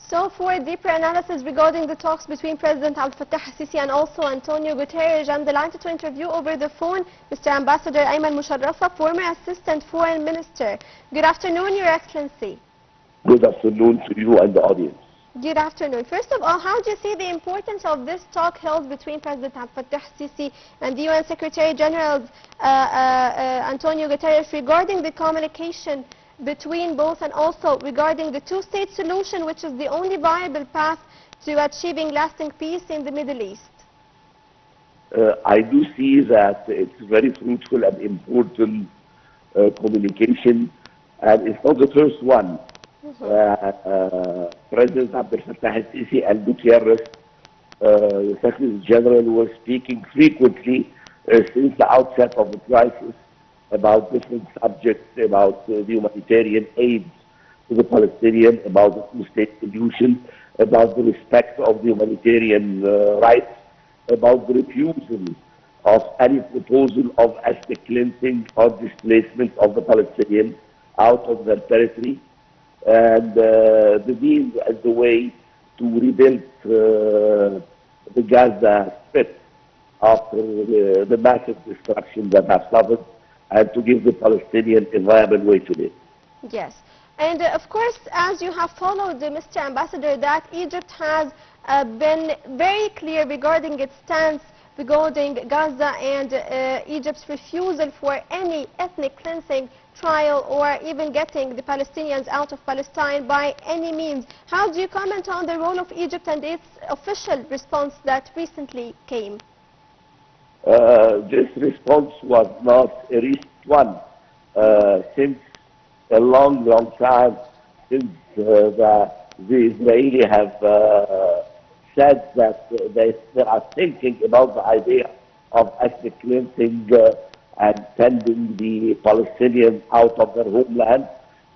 So for deeper analysis regarding the talks between President Abdel Fattah al-Sisi and also Antonio Guterres, I'm delighted to interview over the phone Mr. Ambassador Ayman Mosharrfa, former Assistant Foreign Minister. Good afternoon, Your Excellency. Good afternoon to you and the audience. Good afternoon. First of all, how do you see the importance of this talk held between President Abdel Fattah al-Sisi and the UN Secretary General Antonio Guterres regarding the communication between both and also regarding the two-state solution, which is the only viable path to achieving lasting peace in the Middle East? I do see that it's very fruitful and important communication, and it's not the first one. President Abdel Fattah al-Sisi and Guterres, the Secretary General, were speaking frequently since the outset of the crisis about different subjects, about the humanitarian aid to the Palestinians, about the two-state solution, about the respect of the humanitarian rights, about the refusal of any proposal of ethnic cleansing or displacement of the Palestinians out of their territory, and the means and the way to rebuild the Gaza Strip after the massive destruction that has suffered, and to give the Palestinians a viable way to live. Yes. And of course, as you have followed, Mr. Ambassador, that Egypt has been very clear regarding its stance regarding Gaza and Egypt's refusal for any ethnic cleansing trial or even getting the Palestinians out of Palestine by any means. How do you comment on the role of Egypt and its official response that recently came? This response was not a recent one. Since a long, long time, since the Israelis have said that they are thinking about the idea of ethnic cleansing and sending the Palestinians out of their homeland,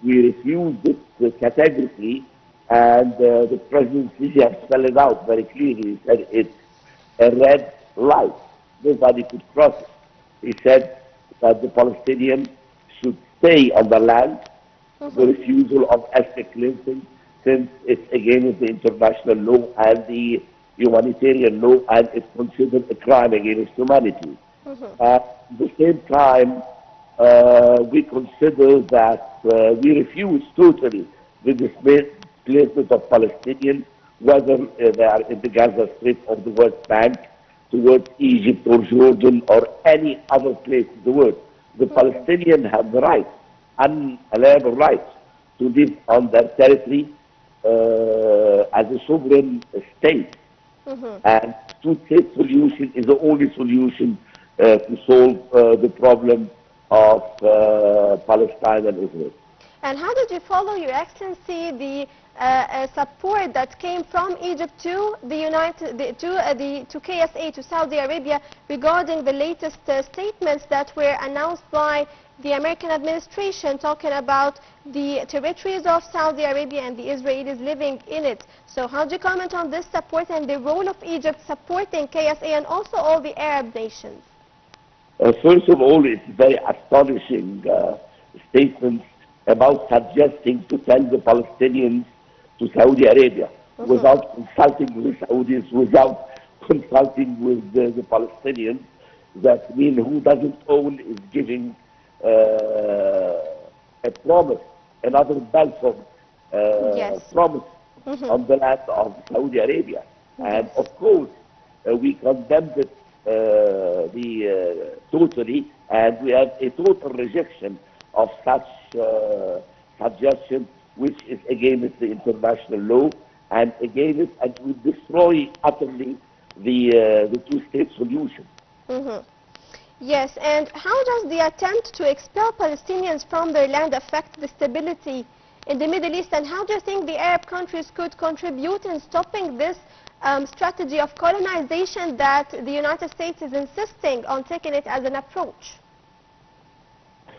we refused it categorically, and the President Sisi has spelled it out very clearly. He said it's a red light. Nobody could cross it. He said that the Palestinians should stay on the land, the refusal of ethnic cleansing, since it's against the international law and the humanitarian law, and it's considered a crime against humanity. At the same time, we consider that we refuse totally the displacement of Palestinians, whether they are in the Gaza Strip or the West Bank, towards Egypt or Jordan or any other place in the world. The Palestinians have the right, unalienable right, to live on their territory as a sovereign state. And two-state solution is the only solution to solve the problem of Palestine and Israel. And how did you follow, Your Excellency, the support that came from Egypt to the to KSA, to Saudi Arabia, regarding the latest statements that were announced by the American administration, talking about the territories of Saudi Arabia and the Israelis living in it? So how do you comment on this support and the role of Egypt supporting KSA and also all the Arab nations? First of all, it's very astonishing statements about suggesting to send the Palestinians to Saudi Arabia without consulting with the Saudis, without consulting with the Palestinians. That means who doesn't own is giving a promise, another Balfour promise on the land of Saudi Arabia. And of course, we condemned it totally, and we have a total rejection of such suggestion, which is against the international law and against, and would destroy utterly the two-state solution. Yes, and how does the attempt to expel Palestinians from their land affect the stability in the Middle East, and how do you think the Arab countries could contribute in stopping this strategy of colonization that the United States is insisting on taking it as an approach?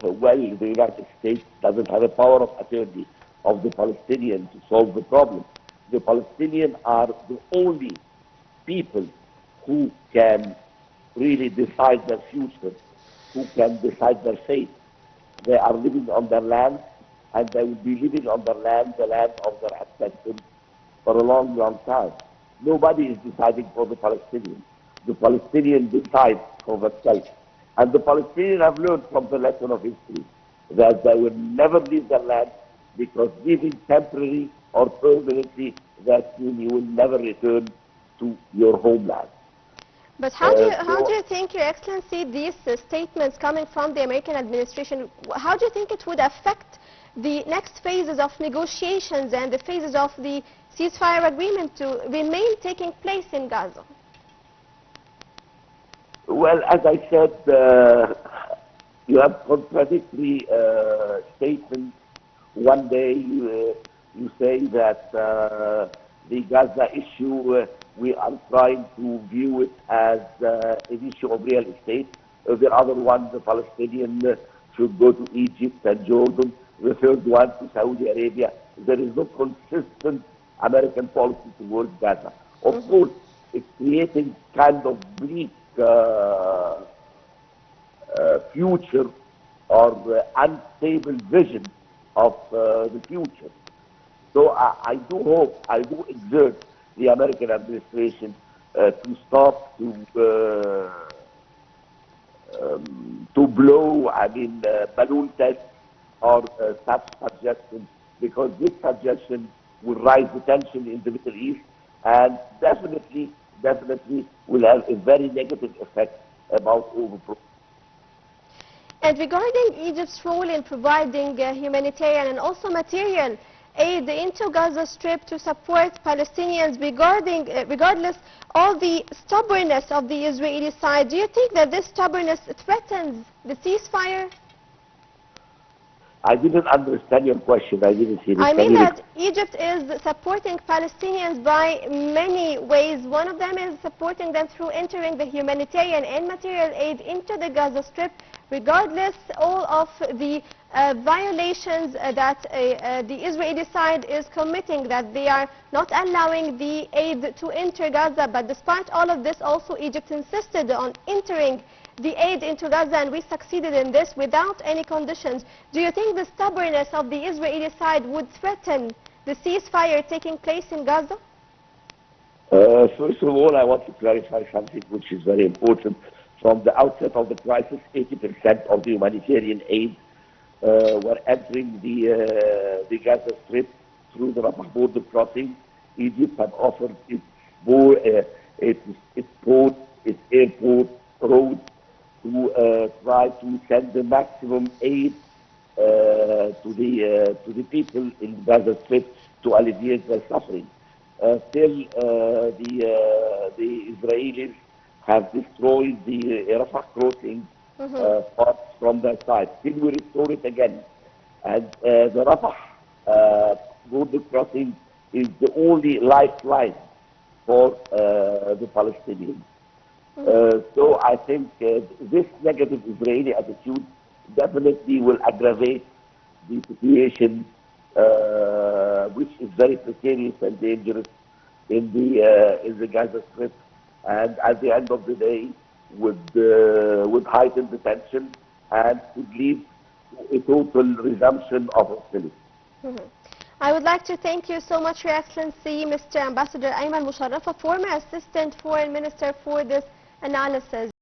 Well, the United States doesn't have a power of attorney of the Palestinians to solve the problem. The Palestinians are the only people who can really decide their future, who can decide their fate. They are living on their land, and they will be living on their land, the land of their ancestors, for a long, long time. Nobody is deciding for the Palestinians. The Palestinians decide for themselves. And the Palestinians have learned from the lesson of history that they will never leave their land, because leaving temporarily or permanently, that means you will never return to your homeland. But how do you think, Your Excellency, these statements coming from the American administration, how do you think it would affect the next phases of negotiations and the phases of the ceasefire agreement to remain taking place in Gaza? Well, as I said, you have contradictory statements. One day you say that the Gaza issue, we are trying to view it as an issue of real estate. The other one, the Palestinians should go to Egypt and Jordan. The third one to Saudi Arabia. There is no consistent American policy towards Gaza. Of course, it's creating kind of bleak future or unstable vision of the future. So I do hope, I do exert the American administration to stop to blow, balloon tests or such suggestions, because this suggestion will raise the tension in the Middle East and definitely will have a very negative effect about overproof. And regarding Egypt's role in providing humanitarian and also material aid into Gaza Strip to support Palestinians, regardless of the stubbornness of the Israeli side, do you think that this stubbornness threatens the ceasefire? I didn't understand your question. I didn't hear it. I mean that Egypt is supporting Palestinians by many ways. One of them is supporting them through entering the humanitarian and material aid into the Gaza Strip, regardless all of the violations that the Israeli side is committing, that they are not allowing the aid to enter Gaza. But despite all of this, also Egypt insisted on entering the aid into Gaza, and we succeeded in this without any conditions. Do you think the stubbornness of the Israeli side would threaten the ceasefire taking place in Gaza? First of all, I want to clarify something which is very important. From the outset of the crisis, 80% of the humanitarian aid were entering the Gaza Strip through the Rafah border crossing. Egypt had offered its port, its airport, roads, to try to send the maximum aid to the people in Gaza Strip to alleviate their suffering. Still, the Israelis have destroyed the Rafah crossing parts from their side. Still, we restore it again. And the Rafah border crossing is the only lifeline for the Palestinians. So I think this negative Israeli attitude definitely will aggravate the situation, which is very precarious and dangerous in the Gaza Strip, and at the end of the day would heighten the tension and would lead to a total resumption of hostility. I would like to thank you so much, Your Excellency, Mr. Ambassador Ayman Mosharrfa, former Assistant Foreign Minister, for this analysis.